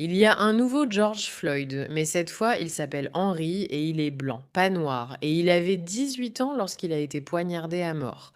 Il y a un nouveau George Floyd, mais cette fois, il s'appelle Henry et il est blanc, pas noir. Et il avait 18 ans lorsqu'il a été poignardé à mort.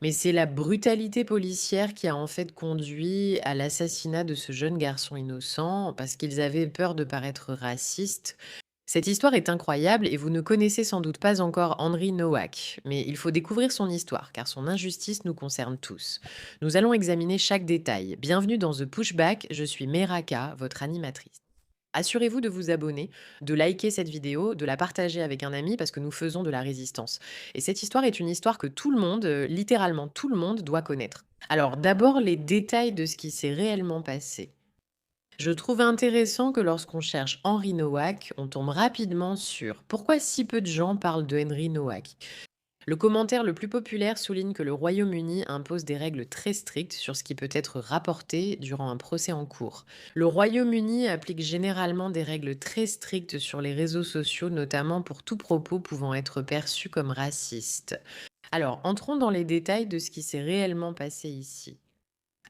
Mais c'est la brutalité policière qui a en fait conduit à l'assassinat de ce jeune garçon innocent parce qu'ils avaient peur de paraître racistes. Cette histoire est incroyable et vous ne connaissez sans doute pas encore Henry Nowak, mais il faut découvrir son histoire car son injustice nous concerne tous. Nous allons examiner chaque détail. Bienvenue dans The Pushback, je suis Meraka, votre animatrice. Assurez-vous de vous abonner, de liker cette vidéo, de la partager avec un ami parce que nous faisons de la résistance. Et cette histoire est une histoire que tout le monde, littéralement tout le monde, doit connaître. Alors d'abord les détails de ce qui s'est réellement passé. Je trouve intéressant que lorsqu'on cherche Henry Nowak, on tombe rapidement sur pourquoi si peu de gens parlent de Henry Nowak. Le commentaire le plus populaire souligne que le Royaume-Uni impose des règles très strictes sur ce qui peut être rapporté durant un procès en cours. Le Royaume-Uni applique généralement des règles très strictes sur les réseaux sociaux, notamment pour tout propos pouvant être perçu comme raciste. Alors, entrons dans les détails de ce qui s'est réellement passé ici.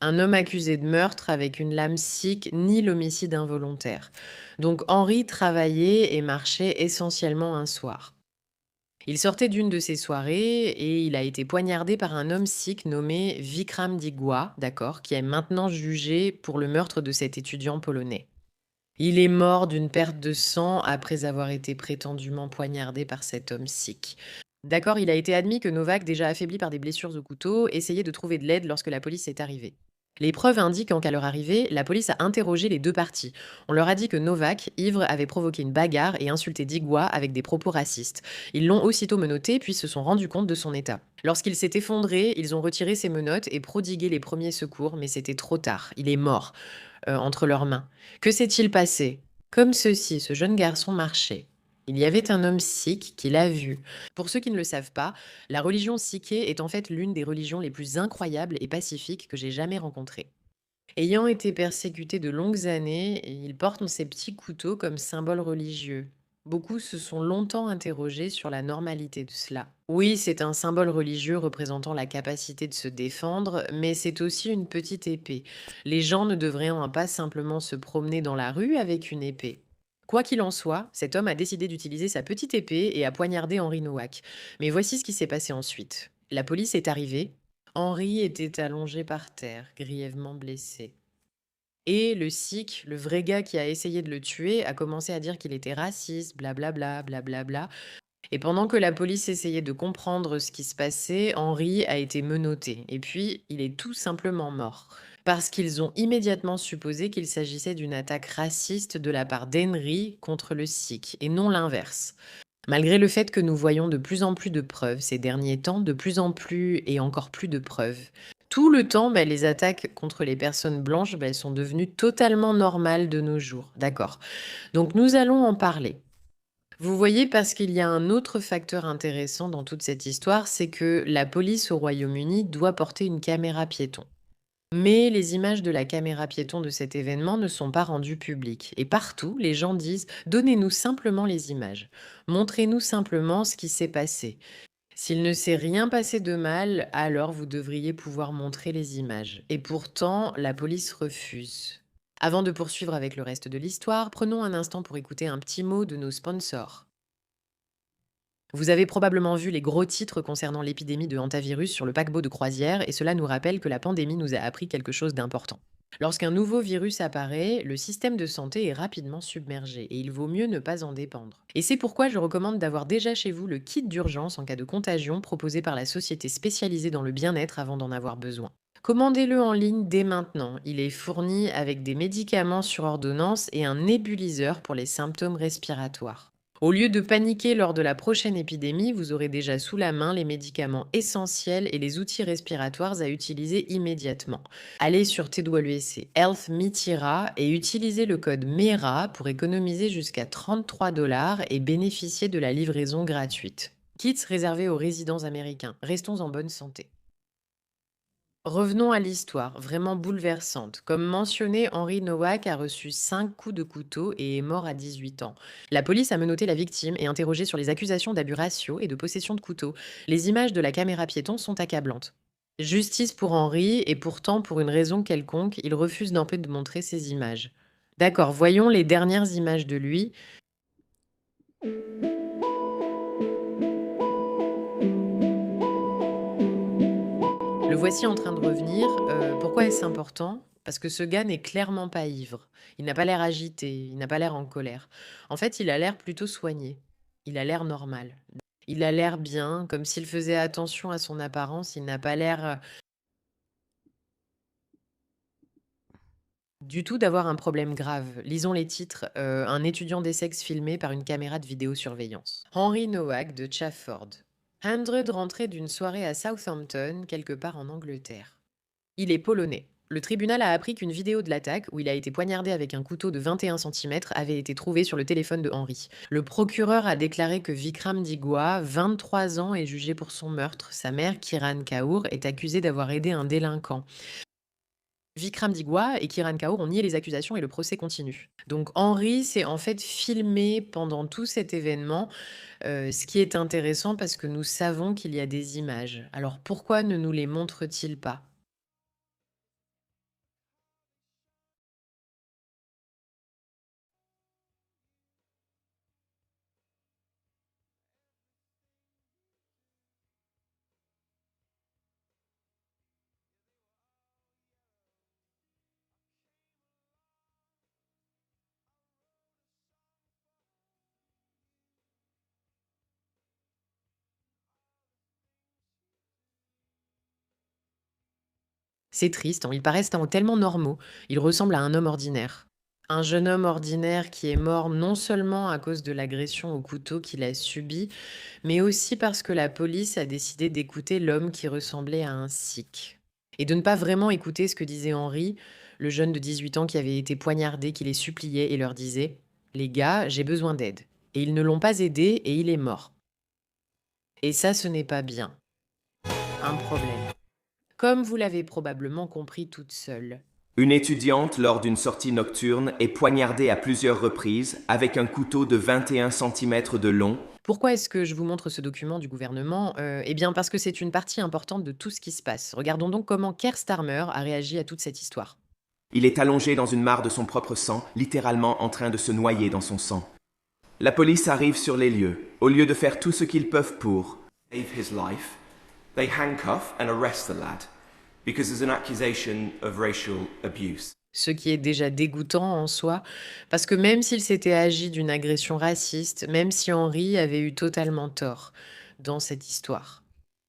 Un homme accusé de meurtre avec une lame sikh nie l'homicide involontaire. Donc Henry travaillait et marchait essentiellement un soir. Il sortait d'une de ses soirées et il a été poignardé par un homme sikh nommé Vikram Digwa, d'accord, qui est maintenant jugé pour le meurtre de cet étudiant polonais. Il est mort d'une perte de sang après avoir été prétendument poignardé par cet homme sikh. D'accord, il a été admis que Novak, déjà affaibli par des blessures au couteau, essayait de trouver de l'aide lorsque la police est arrivée. Les preuves indiquent qu'à leur arrivée, la police a interrogé les deux parties. On leur a dit que Novak, ivre, avait provoqué une bagarre et insulté Digwa avec des propos racistes. Ils l'ont aussitôt menotté puis se sont rendus compte de son état. Lorsqu'il s'est effondré, ils ont retiré ses menottes et prodigué les premiers secours, mais c'était trop tard. Il est mort entre leurs mains. Que s'est-il passé? Comme ceci, ce jeune garçon marchait. Il y avait un homme sikh qui l'a vu. Pour ceux qui ne le savent pas, la religion sikhée est en fait l'une des religions les plus incroyables et pacifiques que j'ai jamais rencontrées. Ayant été persécuté de longues années, il porte ses petits couteaux comme symbole religieux. Beaucoup se sont longtemps interrogés sur la normalité de cela. Oui, c'est un symbole religieux représentant la capacité de se défendre, mais c'est aussi une petite épée. Les gens ne devraient pas simplement se promener dans la rue avec une épée. Quoi qu'il en soit, cet homme a décidé d'utiliser sa petite épée et a poignardé Henri Nowak. Mais voici ce qui s'est passé ensuite. La police est arrivée. Henri était allongé par terre, grièvement blessé. Et le sikh, le vrai gars qui a essayé de le tuer, a commencé à dire qu'il était raciste, blablabla, blablabla. Et pendant que la police essayait de comprendre ce qui se passait, Henry a été menotté. Et puis, il est tout simplement mort. Parce qu'ils ont immédiatement supposé qu'il s'agissait d'une attaque raciste de la part d'Henry contre le sikh, et non l'inverse. Malgré le fait que nous voyons de plus en plus de preuves ces derniers temps, de plus en plus et encore plus de preuves. Tout le temps, les attaques contre les personnes blanches, elles sont devenues totalement normales de nos jours. D'accord. Donc nous allons en parler. Vous voyez, parce qu'il y a un autre facteur intéressant dans toute cette histoire, c'est que la police au Royaume-Uni doit porter une caméra piéton. Mais les images de la caméra piéton de cet événement ne sont pas rendues publiques. Et partout, les gens disent: donnez-nous simplement les images. Montrez-nous simplement ce qui s'est passé. S'il ne s'est rien passé de mal, alors vous devriez pouvoir montrer les images. Et pourtant, la police refuse. Avant de poursuivre avec le reste de l'histoire, prenons un instant pour écouter un petit mot de nos sponsors. Vous avez probablement vu les gros titres concernant l'épidémie de hantavirus sur le paquebot de croisière, et cela nous rappelle que la pandémie nous a appris quelque chose d'important. Lorsqu'un nouveau virus apparaît, le système de santé est rapidement submergé et il vaut mieux ne pas en dépendre. Et c'est pourquoi je recommande d'avoir déjà chez vous le kit d'urgence en cas de contagion proposé par la société spécialisée dans le bien-être avant d'en avoir besoin. Commandez-le en ligne dès maintenant. Il est fourni avec des médicaments sur ordonnance et un nébuliseur pour les symptômes respiratoires. Au lieu de paniquer lors de la prochaine épidémie, vous aurez déjà sous la main les médicaments essentiels et les outils respiratoires à utiliser immédiatement. Allez sur TWC Health Mitira et utilisez le code MERA pour économiser jusqu'à 33 $ et bénéficier de la livraison gratuite. Kits réservés aux résidents américains. Restons en bonne santé. Revenons à l'histoire, vraiment bouleversante. Comme mentionné, Henry Nowak a reçu 5 coups de couteau et est mort à 18 ans. La police a menotté la victime et interrogé sur les accusations d'abus raciaux et de possession de couteau. Les images de la caméra piéton sont accablantes. Justice pour Henry, et pourtant, pour une raison quelconque, il refuse d'en peu de montrer ces images. D'accord, voyons les dernières images de lui. Le voici en train de revenir. Pourquoi est-ce important? Parce que ce gars n'est clairement pas ivre. Il n'a pas l'air agité, il n'a pas l'air en colère. En fait, il a l'air plutôt soigné. Il a l'air normal. Il a l'air bien, comme s'il faisait attention à son apparence. Il n'a pas l'air du tout d'avoir un problème grave. Lisons les titres. Un étudiant d'Essex filmé par une caméra de vidéosurveillance. Henry Nowak de Chafford. Andrew rentrait d'une soirée à Southampton, quelque part en Angleterre. Il est polonais. Le tribunal a appris qu'une vidéo de l'attaque, où il a été poignardé avec un couteau de 21 centimètres, avait été trouvée sur le téléphone de Henry. Le procureur a déclaré que Vikram Digwa, 23 ans, est jugé pour son meurtre. Sa mère, Kiran Kaur, est accusée d'avoir aidé un délinquant. Vikram Digwa et Kiran Kaur ont nié les accusations et le procès continue. Donc Henry s'est en fait filmé pendant tout cet événement, ce qui est intéressant parce que nous savons qu'il y a des images. Alors pourquoi ne nous les montre-t-il pas? C'est triste, hein, ils paraissent tellement normaux. Ils ressemblent à un homme ordinaire. Un jeune homme ordinaire qui est mort non seulement à cause de l'agression au couteau qu'il a subie, mais aussi parce que la police a décidé d'écouter l'homme qui ressemblait à un sikh. Et de ne pas vraiment écouter ce que disait Henri, le jeune de 18 ans qui avait été poignardé, qui les suppliait et leur disait: Les gars, j'ai besoin d'aide. Et ils ne l'ont pas aidé et il est mort. Et ça, ce n'est pas bien. Un problème. Comme vous l'avez probablement compris toute seule. Une étudiante, lors d'une sortie nocturne, est poignardée à plusieurs reprises avec un couteau de 21 centimètres de long. Pourquoi est-ce que je vous montre ce document du gouvernement? Eh bien parce que c'est une partie importante de tout ce qui se passe. Regardons donc comment Keir Starmer a réagi à toute cette histoire. Il est allongé dans une mare de son propre sang, littéralement en train de se noyer dans son sang. La police arrive sur les lieux. Au lieu de faire tout ce qu'ils peuvent pour save his life, they handcuff and arrest the lad because there's an accusation of racial abuse. Ce qui est déjà dégoûtant en soi, parce que même s'il s'était agi d'une agression raciste, même si Henri avait eu totalement tort dans cette histoire.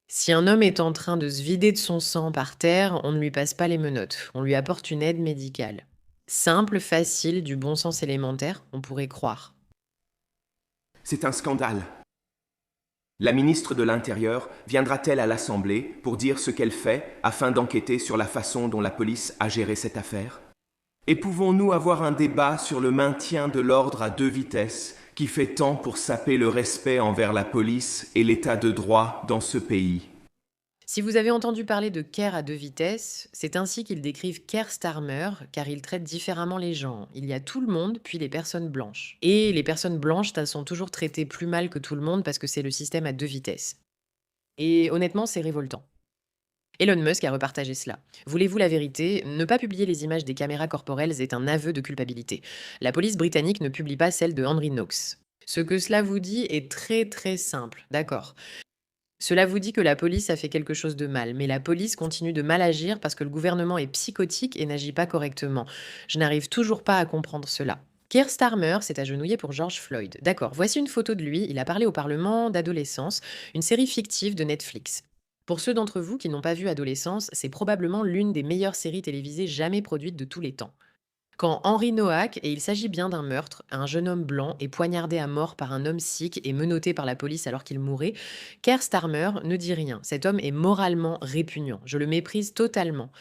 Si un homme est en train de se vider de son sang par terre, on ne lui passe pas les menottes, on lui apporte une aide médicale. Simple, facile, du bon sens élémentaire, on pourrait croire. C'est un scandale. La ministre de l'Intérieur viendra-t-elle à l'Assemblée pour dire ce qu'elle fait afin d'enquêter sur la façon dont la police a géré cette affaire? Et pouvons-nous avoir un débat sur le maintien de l'ordre à deux vitesses qui fait tant pour saper le respect envers la police et l'état de droit dans ce pays? Si vous avez entendu parler de Keir à deux vitesses, c'est ainsi qu'ils décrivent Keir Starmer, car il traite différemment les gens. Il y a tout le monde, puis les personnes blanches. Et les personnes blanches, elles sont toujours traitées plus mal que tout le monde parce que c'est le système à deux vitesses. Et honnêtement, c'est révoltant. Elon Musk a repartagé cela. Voulez-vous la vérité? Ne pas publier les images des caméras corporelles est un aveu de culpabilité. La police britannique ne publie pas celle de Henry Knox. Ce que cela vous dit est très très simple, d'accord. Cela vous dit que la police a fait quelque chose de mal, mais la police continue de mal agir parce que le gouvernement est psychotique et n'agit pas correctement. Je n'arrive toujours pas à comprendre cela. Keir Starmer s'est agenouillé pour George Floyd. D'accord, voici une photo de lui. Il a parlé au Parlement d'Adolescence, une série fictive de Netflix. Pour ceux d'entre vous qui n'ont pas vu Adolescence, c'est probablement l'une des meilleures séries télévisées jamais produites de tous les temps. Quand Henry Noack, et il s'agit bien d'un meurtre, un jeune homme blanc est poignardé à mort par un homme sikh et menotté par la police alors qu'il mourait, Keir Starmer ne dit rien. Cet homme est moralement répugnant. Je le méprise totalement.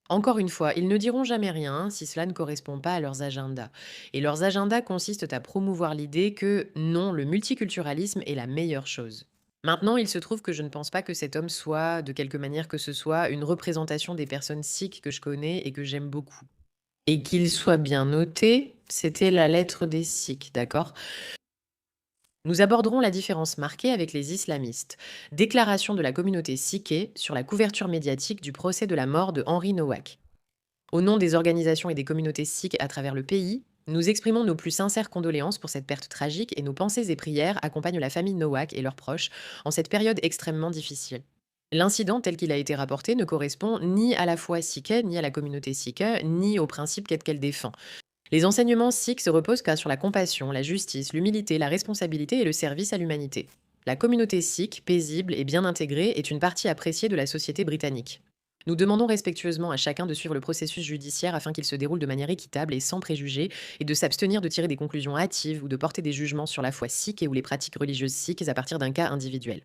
Encore une fois, ils ne diront jamais rien si cela ne correspond pas à leurs agendas. Et leurs agendas consistent à promouvoir l'idée que non, le multiculturalisme est la meilleure chose. Maintenant, il se trouve que je ne pense pas que cet homme soit, de quelque manière que ce soit, une représentation des personnes sikhs que je connais et que j'aime beaucoup. Et qu'il soit bien noté, c'était la lettre des Sikhs, d'accord? Nous aborderons la différence marquée avec les islamistes. Déclaration de la communauté sikhe sur la couverture médiatique du procès de la mort de Henry Nowak. Au nom des organisations et des communautés sikhs à travers le pays, Nous exprimons nos plus sincères condoléances pour cette perte tragique et nos pensées et prières accompagnent la famille Nowak et leurs proches en cette période extrêmement difficile. L'incident tel qu'il a été rapporté ne correspond ni à la foi sikh, ni à la communauté sikh, ni aux principes qu'elle défend. Les enseignements sikhs se reposent sur la compassion, la justice, l'humilité, la responsabilité et le service à l'humanité. La communauté sikh, paisible et bien intégrée, est une partie appréciée de la société britannique. Nous demandons respectueusement à chacun de suivre le processus judiciaire afin qu'il se déroule de manière équitable et sans préjugés, et de s'abstenir de tirer des conclusions hâtives ou de porter des jugements sur la foi sikh et ou les pratiques religieuses sikhes à partir d'un cas individuel.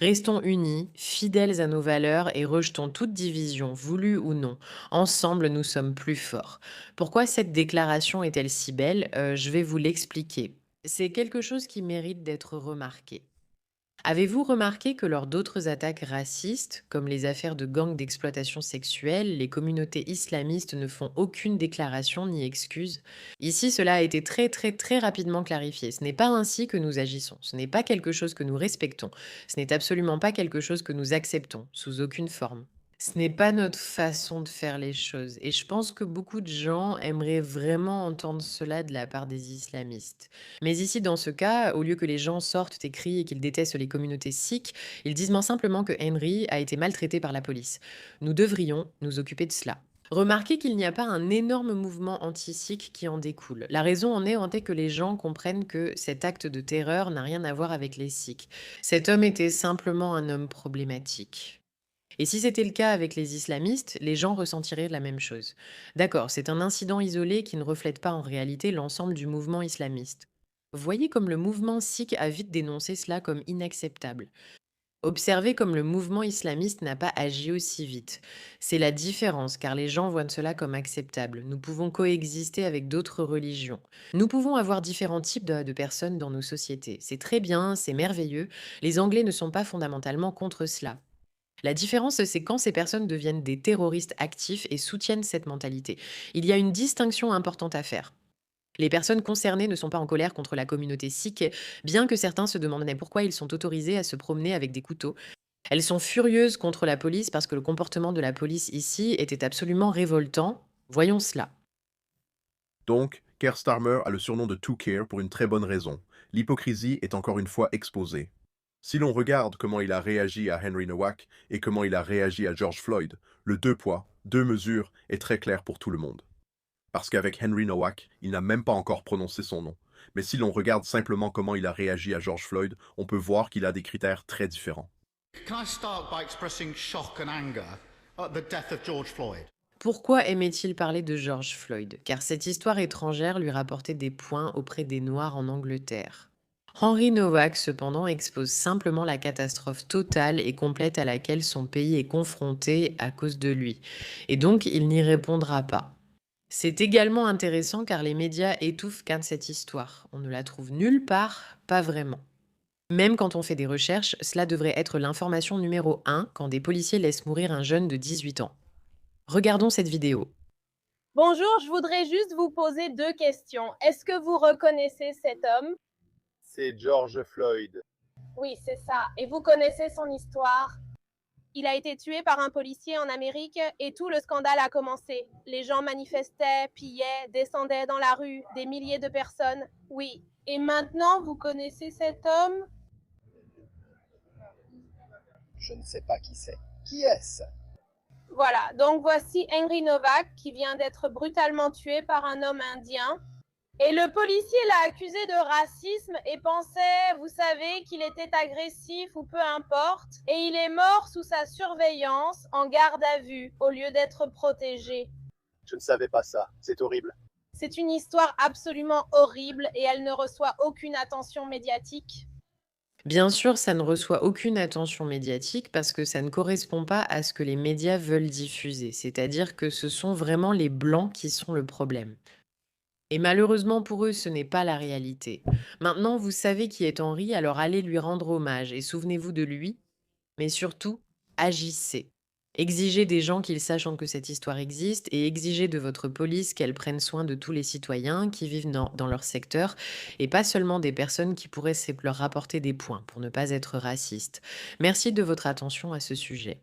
Restons unis, fidèles à nos valeurs et rejetons toute division, voulue ou non. Ensemble, nous sommes plus forts. Pourquoi cette déclaration est-elle si belle? Je vais vous l'expliquer. C'est quelque chose qui mérite d'être remarqué. Avez-vous remarqué que lors d'autres attaques racistes, comme les affaires de gangs d'exploitation sexuelle, les communautés islamistes ne font aucune déclaration ni excuse? Ici, cela a été très très très rapidement clarifié. Ce n'est pas ainsi que nous agissons. Ce n'est pas quelque chose que nous respectons. Ce n'est absolument pas quelque chose que nous acceptons, sous aucune forme. Ce n'est pas notre façon de faire les choses. Et je pense que beaucoup de gens aimeraient vraiment entendre cela de la part des islamistes. Mais ici, dans ce cas, au lieu que les gens sortent et crient et qu'ils détestent les communautés sikhes, ils disent simplement que Henry a été maltraité par la police. Nous devrions nous occuper de cela. Remarquez qu'il n'y a pas un énorme mouvement anti-sikh qui en découle. La raison en est que les gens comprennent que cet acte de terreur n'a rien à voir avec les sikhs. Cet homme était simplement un homme problématique. Et si c'était le cas avec les islamistes, les gens ressentiraient la même chose. D'accord, c'est un incident isolé qui ne reflète pas en réalité l'ensemble du mouvement islamiste. Voyez comme le mouvement sikh a vite dénoncé cela comme inacceptable. Observez comme le mouvement islamiste n'a pas agi aussi vite. C'est la différence, car les gens voient cela comme acceptable. Nous pouvons coexister avec d'autres religions. Nous pouvons avoir différents types de personnes dans nos sociétés. C'est très bien, c'est merveilleux. Les Anglais ne sont pas fondamentalement contre cela. La différence, c'est quand ces personnes deviennent des terroristes actifs et soutiennent cette mentalité. Il y a une distinction importante à faire. Les personnes concernées ne sont pas en colère contre la communauté sikh, bien que certains se demandaient pourquoi ils sont autorisés à se promener avec des couteaux. Elles sont furieuses contre la police parce que le comportement de la police ici était absolument révoltant. Voyons cela. Donc, Keir Starmer a le surnom de Two Keir pour une très bonne raison. L'hypocrisie est encore une fois exposée. Si l'on regarde comment il a réagi à Henry Nowak et comment il a réagi à George Floyd, le deux poids, deux mesures est très clair pour tout le monde. Parce qu'avec Henry Nowak, il n'a même pas encore prononcé son nom. Mais si l'on regarde simplement comment il a réagi à George Floyd, on peut voir qu'il a des critères très différents. Can I start by expressing shock and anger at the death of George Floyd? Pourquoi aimait-il parler de George Floyd? Car cette histoire étrangère lui rapportait des points auprès des Noirs en Angleterre. Henry Nowak, cependant, expose simplement la catastrophe totale et complète à laquelle son pays est confronté à cause de lui. Et donc, il n'y répondra pas. C'est également intéressant car les médias étouffent cette histoire. On ne la trouve nulle part, pas vraiment. Même quand on fait des recherches, cela devrait être l'information numéro 1 quand des policiers laissent mourir un jeune de 18 ans. Regardons cette vidéo. Bonjour, je voudrais juste vous poser 2 questions. Est-ce que vous reconnaissez cet homme? C'est George Floyd. Oui, c'est ça. Et vous connaissez son histoire? Il a été tué par un policier en Amérique et tout le scandale a commencé. Les gens manifestaient, pillaient, descendaient dans la rue, des milliers de personnes. Oui. Et maintenant, vous connaissez cet homme? Je ne sais pas qui c'est. Qui est-ce? Voilà, donc voici Henry Nowak qui vient d'être brutalement tué par un homme indien. Et le policier l'a accusé de racisme et pensait, vous savez, qu'il était agressif ou peu importe. Et il est mort sous sa surveillance, en garde à vue, au lieu d'être protégé. Je ne savais pas ça. C'est horrible. C'est une histoire absolument horrible et elle ne reçoit aucune attention médiatique. Bien sûr, ça ne reçoit aucune attention médiatique parce que ça ne correspond pas à ce que les médias veulent diffuser. C'est-à-dire que ce sont vraiment les blancs qui sont le problème. Et malheureusement pour eux, ce n'est pas la réalité. Maintenant, vous savez qui est Henry, alors allez lui rendre hommage et souvenez-vous de lui, mais surtout, agissez. Exigez des gens qu'ils sachent que cette histoire existe et exigez de votre police qu'elle prenne soin de tous les citoyens qui vivent dans leur secteur et pas seulement des personnes qui pourraient leur rapporter des points pour ne pas être racistes. Merci de votre attention à ce sujet.